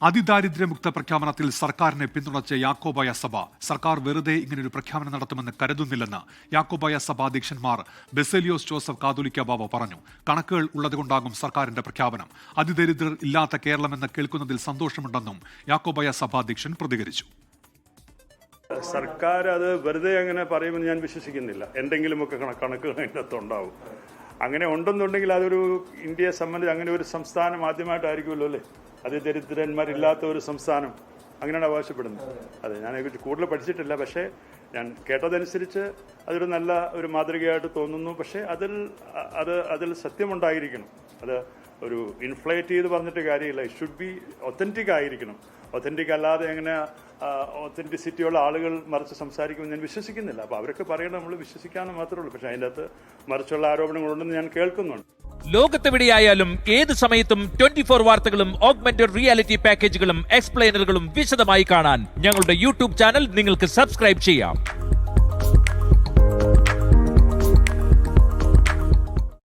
അതിദാരിദ്ര്യമുക്ത പ്രഖ്യാപനത്തിൽ സർക്കാരിനെ പിന്തുണച്ച യാക്കോബായ സഭ സർക്കാർ വെറുതെ ഇങ്ങനൊരു പ്രഖ്യാപനം നടത്തുമെന്ന് കരുതുന്നില്ലെന്ന് യാക്കോബായ സഭ അധ്യക്ഷന്മാർ ബെസേലിയോസ് ജോസഫ് കാതോലിക്ക ബാവ പറഞ്ഞു. കണക്കുകൾ ഉള്ളതുകൊണ്ടാകും സർക്കാരിന്റെ പ്രഖ്യാപനം. അതിദരിദ്രർ ഇല്ലാത്ത കേരളമെന്ന് കേൾക്കുന്നതിൽ സന്തോഷമുണ്ടെന്നും യാക്കോബായ സഭ അധ്യക്ഷൻ പ്രതികരിച്ചു. സർക്കാർ അത് വെറുതെ അങ്ങനെ പറയുമെന്ന് ഞാൻ വിശ്വസിക്കുന്നില്ല. എന്തെങ്കിലുമൊക്കെ കണക്കുകൾ അതിൻ്റെ അകത്തുണ്ടാവും. അങ്ങനെ ഉണ്ടെന്നുണ്ടെങ്കിൽ അതൊരു ഇന്ത്യയെ സംബന്ധിച്ച് അങ്ങനെ ഒരു സംസ്ഥാനം ആദ്യമായിട്ടായിരിക്കുമല്ലോ അല്ലേ, അതിദരിദ്രന്മാരില്ലാത്ത ഒരു സംസ്ഥാനം അങ്ങനെയാണ് അവകാശപ്പെടുന്നത്. അതെ, ഞാൻ അതിനെക്കുറിച്ച് കൂടുതൽ പഠിച്ചിട്ടില്ല. പക്ഷേ ഞാൻ കേട്ടതനുസരിച്ച് അതൊരു നല്ല ഒരു മാതൃകയായിട്ട് തോന്നുന്നു. പക്ഷേ അതിൽ സത്യമുണ്ടായിരിക്കണം. അത് ഒരു ഇൻഫ്ലേറ്റ് ചെയ്ത് പറഞ്ഞിട്ട് കാര്യമില്ല. ഇറ്റ് ഷുഡ് ബി ഒത്തൻറ്റിക് ആയിരിക്കണം. ഒത്തൻറ്റിക് അല്ലാതെ എങ്ങനെ ഒത്തൻറ്റിസിറ്റിയുള്ള ആളുകൾ മറിച്ച് സംസാരിക്കുമെന്ന് ഞാൻ വിശ്വസിക്കുന്നില്ല. അപ്പോൾ അവരൊക്കെ പറയണത് നമ്മൾ വിശ്വസിക്കാമെന്ന് മാത്രമേ ഉള്ളൂ. പക്ഷേ അതിൻ്റെ അകത്ത് മറിച്ചുള്ള ആരോപണങ്ങളുണ്ടെന്ന് ഞാൻ കേൾക്കുന്നുണ്ട്. ലോകത്തെവിടെയായാലും ഏത് സമയത്തും 24 വാർത്തകളും ഓഗ്മെന്റഡ് റിയാലിറ്റി പാക്കേജുകളും എക്സ്പ്ലെയിനറുകളും വിശദമായി കാണാൻ ഞങ്ങളുടെ യൂട്യൂബ് ചാനൽ നിങ്ങൾക്ക് സബ്സ്ക്രൈബ് ചെയ്യാം.